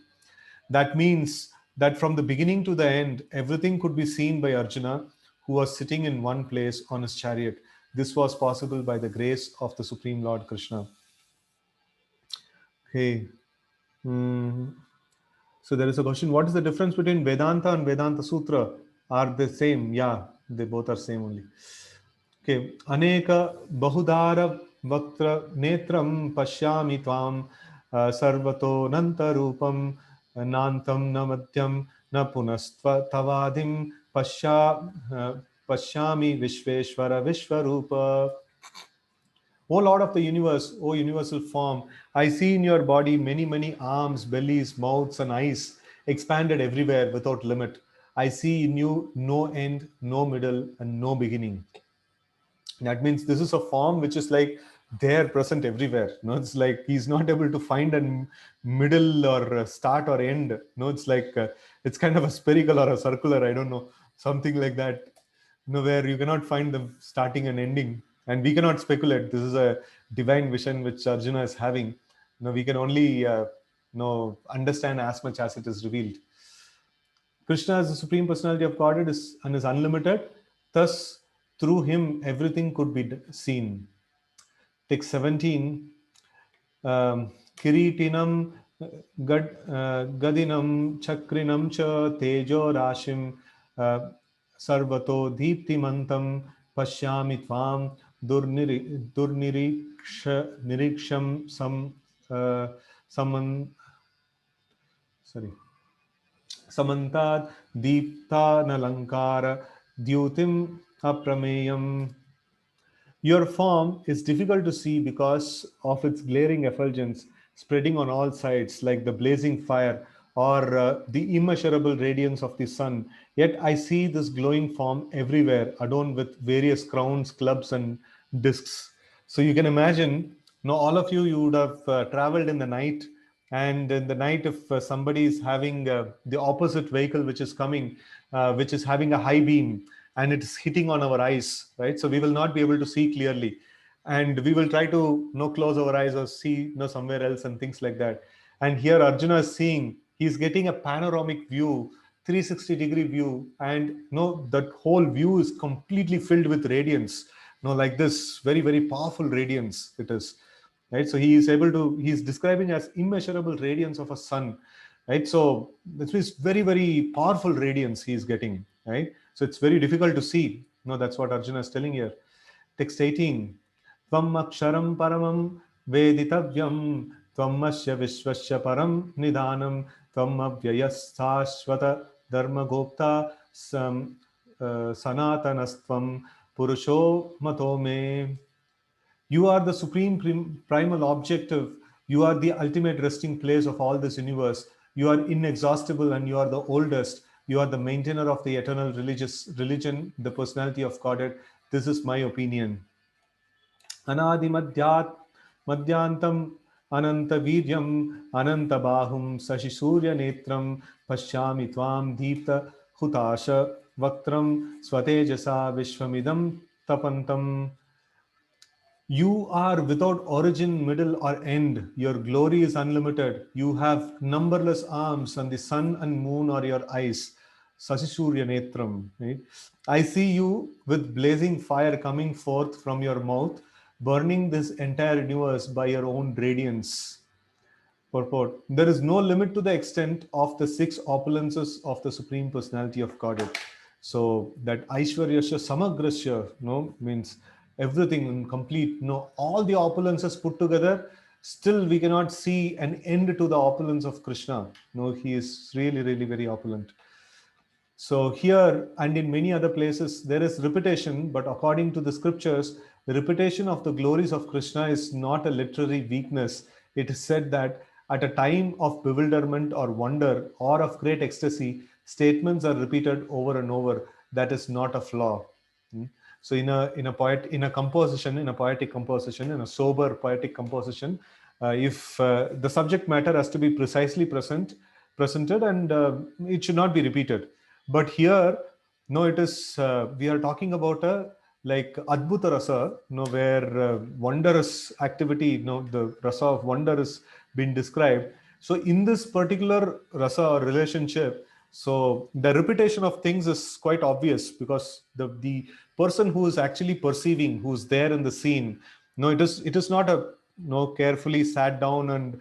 That means that from the beginning to the end, everything could be seen by Arjuna, who was sitting in one place on his chariot. This was possible by the grace of the Supreme Lord Krishna. Okay. So there is a question, what is the difference between Vedanta and Vedanta Sutra? Are they same? Yeah, they both are same only. Okay. Aneka bahudara vaktra netram pashyami tvam sarvato nanta rupam nantam na madhyam na punastva tavadim pashyami vishveshwara vishwarupa. O Lord of the universe, O universal form, I see in your body many, many arms, bellies, mouths, and eyes expanded everywhere without limit. I see in you no end, no middle, and no beginning. That means this is a form which is like there, present everywhere. No, it's like he's not able to find a middle or a start or end. No, it's like it's kind of a spherical or a circular. I don't know, something like that. No, where you cannot find the starting and ending, and we cannot speculate. This is a divine vision which Arjuna is having. No, we can only no understand as much as it is revealed. Krishna is the Supreme Personality of Godhead and is unlimited. Thus, through him, everything could be seen. Text 17. Kiritinam Gadinam Chakrinam Cha Tejo Rashim Sarvato Deeptimantam Pashyami Tvam Niriksham Samantad Deepta Nalankara Dyutim Aprameyam. Your form is difficult to see because of its glaring effulgence spreading on all sides like the blazing fire or the immeasurable radiance of the sun. Yet I see this glowing form everywhere, adorned with various crowns, clubs, and discs. So you can imagine, now all of you, you would have traveled in the night, and in the night, if somebody is having the opposite vehicle which is coming, which is having a high beam, and it's hitting on our eyes, right? So we will not be able to see clearly, and we will try to close our eyes or see somewhere else and things like that. And here Arjuna is seeing, he's getting a panoramic view, 360-degree view, and that whole view is completely filled with radiance, like this very, very powerful radiance it is, right? So he's describing as immeasurable radiance of a sun, right? So this is very, very powerful radiance he is getting, right? So it's very difficult to see. That's what Arjuna is telling here. Text 18. Tvam aksharam paramam veditavyam tvam asya vishvasya param nidanam tvam avyayasthashvata dharma gopta sanatanastvam purusho mato me. You are the supreme primal objective. You are the ultimate resting place of all this universe. You are inexhaustible and you are the oldest. You are the maintainer of the eternal religious religion, the personality of Godhead. This is my opinion. Anadi madhyantam ananta viryam ananta bahum sashi surya netram pashyami tvam deepta hutasha vaktram swatejasa vishwamidam tapantam. You are without origin, middle, or end. Your glory is unlimited. You have numberless arms, and the sun and moon are your eyes. Sasisurya Netram. Right? I see you with blazing fire coming forth from your mouth, burning this entire universe by your own radiance. Purport. There is no limit to the extent of the six opulences of the Supreme Personality of Godhead. So that Aishwaryasya Samagrasya, means everything in complete, all the opulences put together, still we cannot see an end to the opulence of Krishna. He is really, really very opulent. So here and in many other places, there is repetition, but according to the scriptures, the repetition of the glories of Krishna is not a literary weakness. It is said that at a time of bewilderment or wonder or of great ecstasy, statements are repeated over and over. That is not a flaw. So in a poetic composition, in a sober poetic composition, if the subject matter has to be precisely presented, and it should not be repeated. But here, it is we are talking about a like Adbhuta Rasa, where wondrous activity, the rasa of wonder is been described. So in this particular rasa or relationship, So the repetition of things is quite obvious, because the person who is actually perceiving, who's there in the scene, no, it is not a no carefully sat down and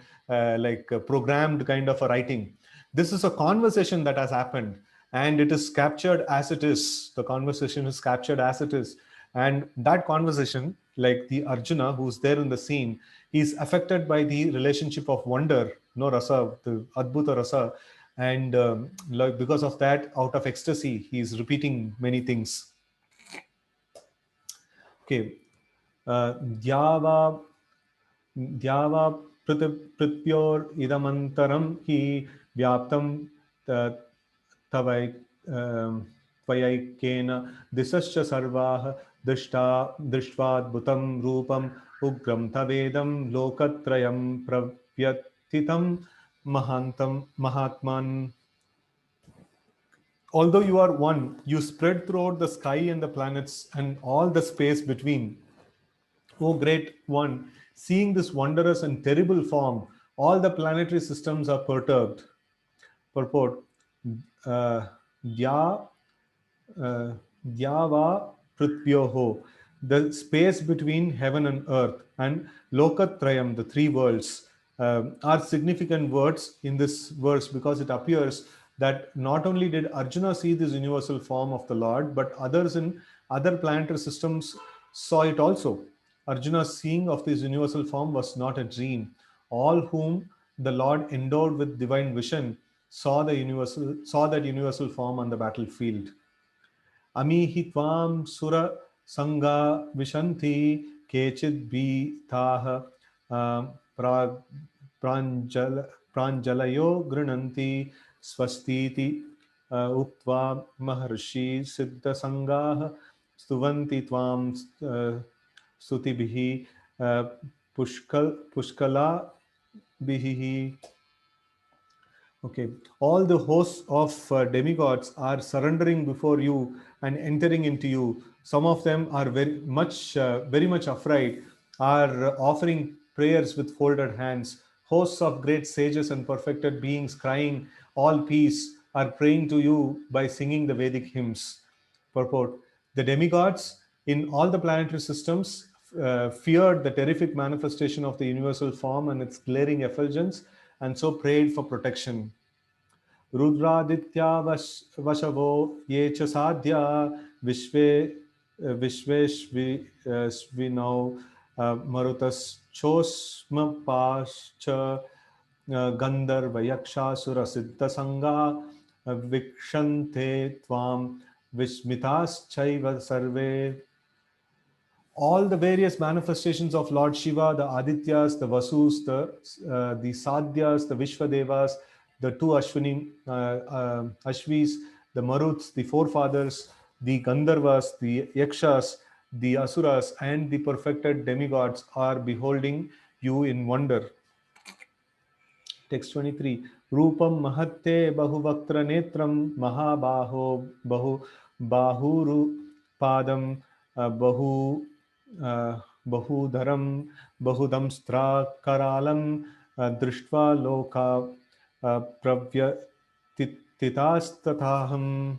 like a programmed kind of a writing. This is a conversation that has happened, and it is captured as it is. The conversation is captured as it is, and that conversation, like the Arjuna who's there in the scene, is affected by the relationship of wonder, no rasa, the adbhuta rasa, and like because of that, out of ecstasy, he is repeating many things. Okay, Dhyava Dhyava Prityor Idamantaram Hi Vyaptam Tavai Tvayaikena Disascha Sarvaha Drishtvad Rupam Ugram Tavedam Lokatrayam Pravyatitam Mahatman. Although you are one, you spread throughout the sky and the planets and all the space between. O great one, seeing this wondrous and terrible form, all the planetary systems are perturbed. Purport. Uh, Dya, uh, Dyava Prithvyoho, the space between heaven and earth, and Lokatrayam, the three worlds, are significant words in this verse, because it appears that not only did Arjuna see this universal form of the Lord, but others in other planetary systems saw it also. Arjuna's seeing of this universal form was not a dream. All whom the Lord endowed with divine vision saw that universal form on the battlefield. अमीहि त्वां सुर संगा विशन्ति केचिद् भीताः प्रा- प्राञ्जल प्राञ्जलयो गृह्णन्ति स्वस्तीति उक्त्वा महर्षि सिद्धसङ्गाः स्तुवन्ति त्वां स्तुतिभिः पुष्कलाभिः. Okay, all the hosts of demigods are surrendering before you and entering into you. Some of them are very much afraid, are offering prayers with folded hands. Hosts of great sages and perfected beings crying, all peace, are praying to you by singing the Vedic hymns. Purport. The demigods in all the planetary systems feared the terrific manifestation of the universal form and its glaring effulgence, and so prayed for protection. रुद्रादित्या वशवो ये च साध्या विश्वे विश्वेश्विनौ मरुतश्चोष्मपाश्च गन्धर्वयक्षासुरसिद्धसङ्गा वीक्षन्ते त्वां विस्मिताश्चैव सर्वे. All the various manifestations of Lord Shiva, the Adityas, the Vasus, the Sadhyas, the Vishwadevas, the two Ashvis, the Maruts, the forefathers, the Gandharvas, the Yakshas, the Asuras, and the perfected demigods are beholding you in wonder. Text 23. Rupam Mahatte Bahuvaktra Netram Mahabaho Bahu Bahuru Padam Bahu Bahudharam Bahudamstra Karalam Drishtva Loka Pravyatitastataham.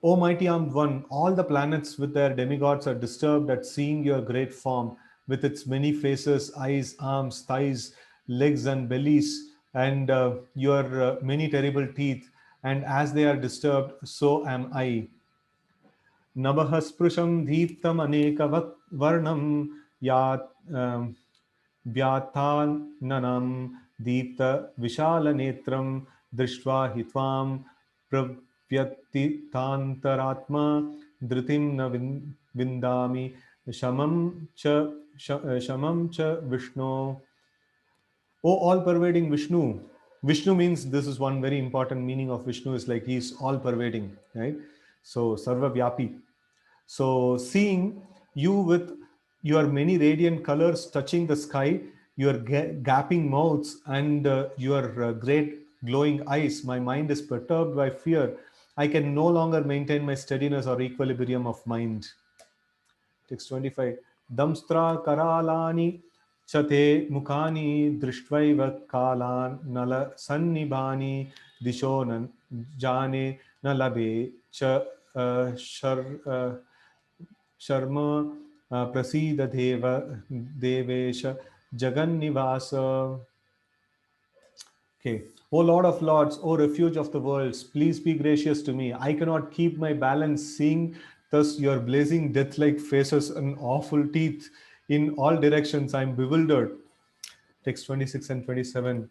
O mighty armed one, all the planets with their demigods are disturbed at seeing your great form, with its many faces, eyes, arms, thighs, legs, and bellies, and your many terrible teeth. And as they are disturbed, so am I. नभः स्पृशं दीप्तमनेकवर्णं यात् व्यात्ताननं दीप्तविशालनेत्रं दृष्ट्वा हि त्वां प्रव्यथितान्तरात्मा धृतिं न विन्दामि शमं च विष्णो. Oh, all pervading Vishnu. Vishnu means, this is one very important meaning of Vishnu, is like he is all pervading, right? So, Sarva Vyapi. So, seeing you with your many radiant colors touching the sky, your gaping mouths, and your great glowing eyes, my mind is perturbed by fear. I can no longer maintain my steadiness or equilibrium of mind. Text 25. Damstra Karalani Chate mukani drishtvaiva kalan nala sannibani dishonan jane nalabe cha shar sharma prasida deva devesha jagannivasa. Okay. O Lord of Lords, O refuge of the worlds, please be gracious to me. I cannot keep my balance, seeing thus your blazing death like faces and awful teeth in all directions. I am bewildered. Text 26 and 27.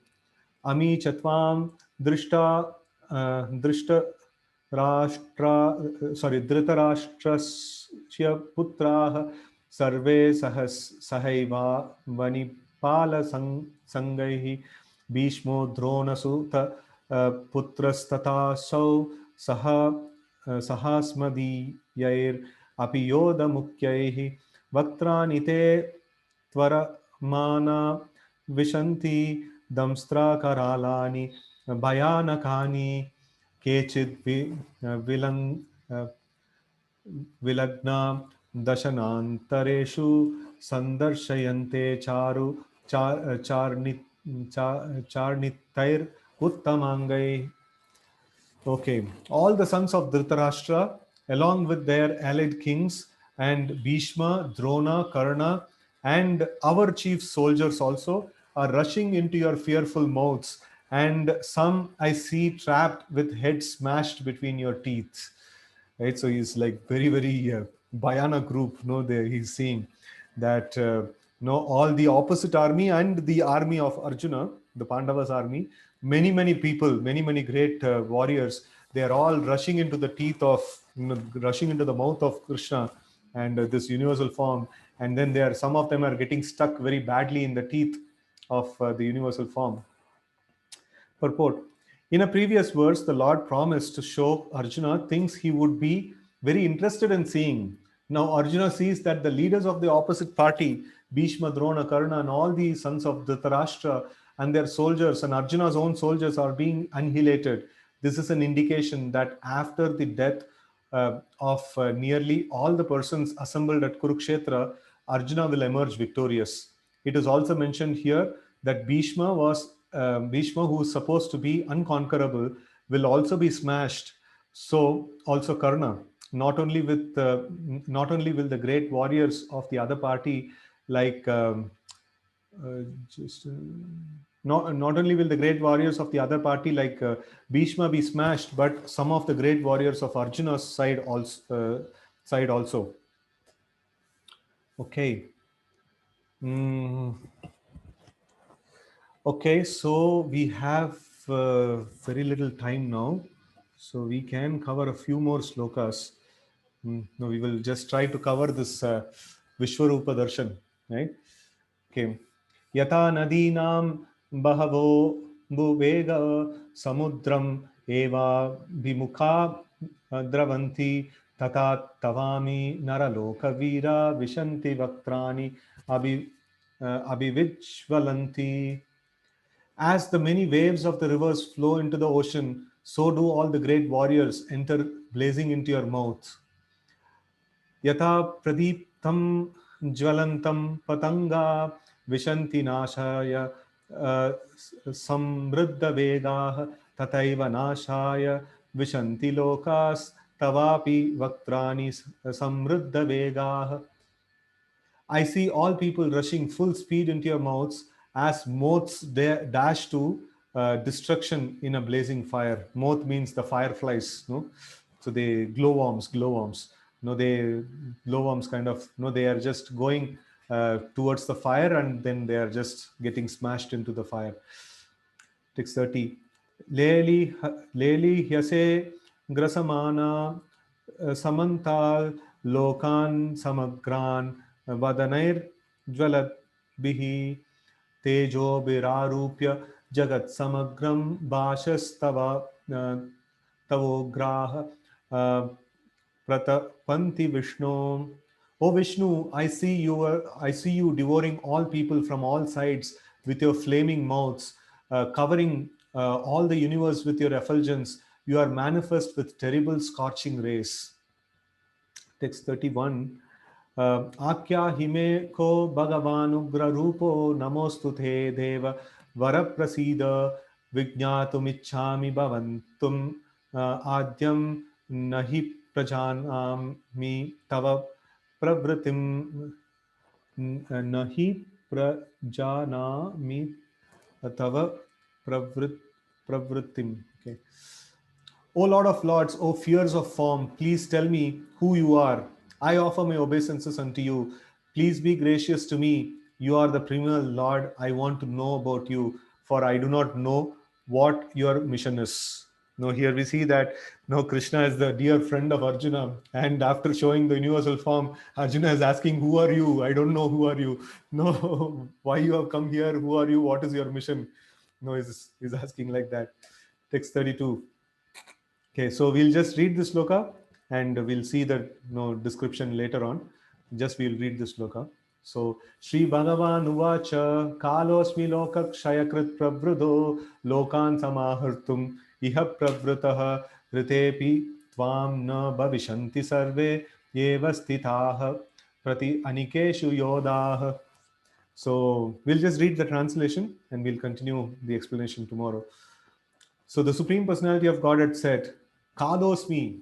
Ami chatvam drishta drishta rashtra sorry dhritarashtrasya putrah sarve sahaiva vanipala sangaihi bhishmo dronasuta putrastatasau sahasmadiyair api yoda mukyaihi vaktrani त्वरमाना विशन्ति दंष्ट्राकरालानि भयानकानि केचिद् विलग्ना दशनान्तरेषु सन्दर्शयन्ते चार्णितैर् उत्तमाङ्गैः. Okay, all the sons of Dhritarashtra, along with their allied kings, and Bhishma, Drona, Karna, and our chief soldiers also are rushing into your fearful mouths. And some I see trapped with heads smashed between your teeth. Right, so he's like very Bhayana group. No, there he's seeing that no, all the opposite army and the army of Arjuna, the Pandavas army, many people, many great warriors, they are all rushing into the teeth of, rushing into the mouth of Krishna and this universal form, and then there some of them are getting stuck very badly in the teeth of the universal form. Purport. In a previous verse, the Lord promised to show Arjuna things he would be very interested in seeing. Now Arjuna sees that the leaders of the opposite party, Bhishma, Drona, Karna, and all the sons of Dhritarashtra and their soldiers and Arjuna's own soldiers are being annihilated. This is an indication that after the death of nearly all the persons assembled at Kurukshetra, Arjuna will emerge victorious. It is also mentioned here that Bhishma, who is supposed to be unconquerable, will also be smashed. So also Karna. Not only will the great warriors of the other party, like not only will the great warriors of the other party like Bhishma be smashed, but some of the great warriors of Arjuna's side also. Okay. Okay, so we have very little time now, so we can cover a few more slokas. No, we will just try to cover this Vishwarupa Darshan, right? Okay. Yata nadinam bahavo buvega samudram eva bimukha dravanti tata tavami naraloka vira vishanti vaktrani abhivichvalanti. As the many waves of the rivers flow into the ocean, so do all the great warriors enter blazing into your mouth. Yatha pradiptam jvalantam patanga vishanti nashaya samruddha vedah tataiva nashaya vishanti lokas tavapi vaktrani samruddha vedah. I see all people rushing full speed into your mouths as moths dash to destruction in a blazing fire. Moth means the fireflies, no? So they glowworms. No, they glowworms kind of, no, they are just going towards the fire and then they are just getting smashed into the fire. Text 30. Leli hyase grasamana samantal lokan samagran vadanair jvaladbihi tejo birarupya jagat samagram bashastava tavograha pratapanti Vishnu. O Vishnu, I see you devouring all people from all sides with your flaming mouths, covering all the universe with your effulgence. You are manifest with terrible scorching rays. Text 31. आख्या हिमे को भगवानुग्र रूपो नमोस्तु ते देव वर प्रसीद विज्ञातुमिच्छामि भवन्तुम आद्यं न हि प्रजानामि तव प्रवृत्तिम न हि प्रजानामि तव pravrittim. Okay. O Lord of Lords, O fears of form, please tell me who you are. I offer my obeisances unto you. Please be gracious to me. You are the premier Lord. I want to know about you, for I do not know what your mission is. Now, here we see that now Krishna is the dear friend of Arjuna, and after showing the universal form, Arjuna is asking, "Who are you? I don't know who are you. No, why you have come here? Who are you? What is your mission?" No, he's asking like that. Text 32. Okay, so we'll just read this sloka and we'll see the description later on. Just we'll read this sloka. So, Sri Bhagavan Uvacha Kalosmi Loka Kshayakrit Pravrudo Lokan Samahurtum Iha Pravrutaha Ritepi Tvam Na Bhavishanti Sarve Yeva Sthitaha Prati Anikeshu Yodah. So, we'll just read the translation and we'll continue the explanation tomorrow. So the Supreme Personality of Godhead said, Kadosmi,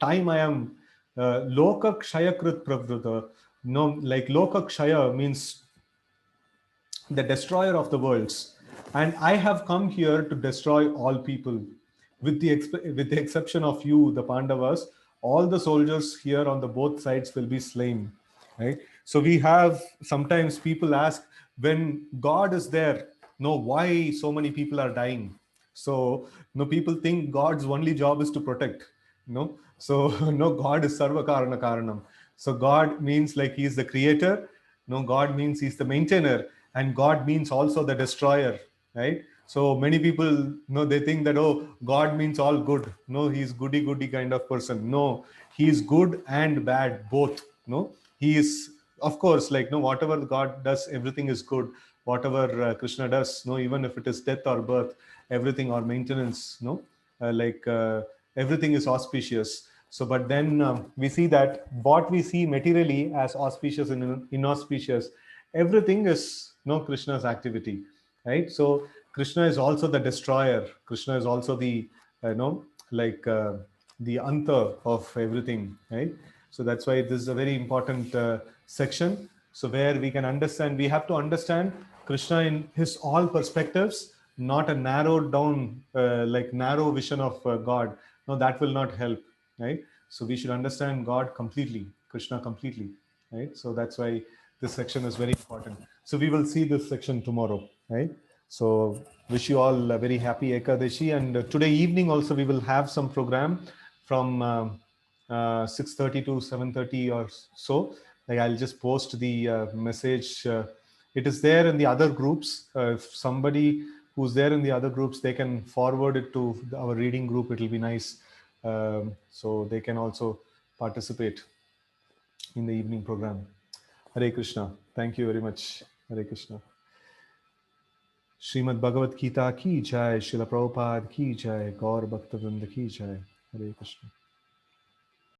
time I am Loka Kshayakrit Pravruta. Like Loka Kshaya means the destroyer of the worlds. And I have come here to destroy all people. With the exception of you, the Pandavas, all the soldiers here on the both sides will be slain. Right? So we have sometimes people ask, when God is there, why so many people are dying? So people think God's only job is to protect. So God is Sarva Karana Karanam. So God means like He is the creator. God means He's the maintainer, and God means also the destroyer, right? So many people they think that, oh, God means all good. No, He's goody goody kind of person. No, He is good and bad both. He is, of course, like whatever God does, everything is good. Whatever Krishna does, even if it is death or birth, everything, or maintenance, everything is auspicious. So, but then we see that what we see materially as auspicious and inauspicious, everything is Krishna's activity, right? So Krishna is also the destroyer. Krishna is also the the anta of everything, right? So that's why this is a very important section. So where we can understand, we have to understand Krishna in his all perspectives, not a narrowed down narrow vision of God. No, that will not help, right? So we should understand God completely, Krishna completely, right? So that's why this section is very important. So we will see this section tomorrow, right? So wish you all a very happy Ekadashi, and today evening also we will have some program from 6:30 to 7:30 or so. Like I'll just post the message. It is there in the other groups. If somebody who's there in the other groups, they can forward it to our reading group. It will be nice, so they can also participate in the evening program. Hare Krishna. Thank you very much. Hare Krishna. Srimad Bhagavad Gita ki jai, Srila Prabhupada ki jai, Gaur Bhakta Vrinda ki jai. Hare Krishna.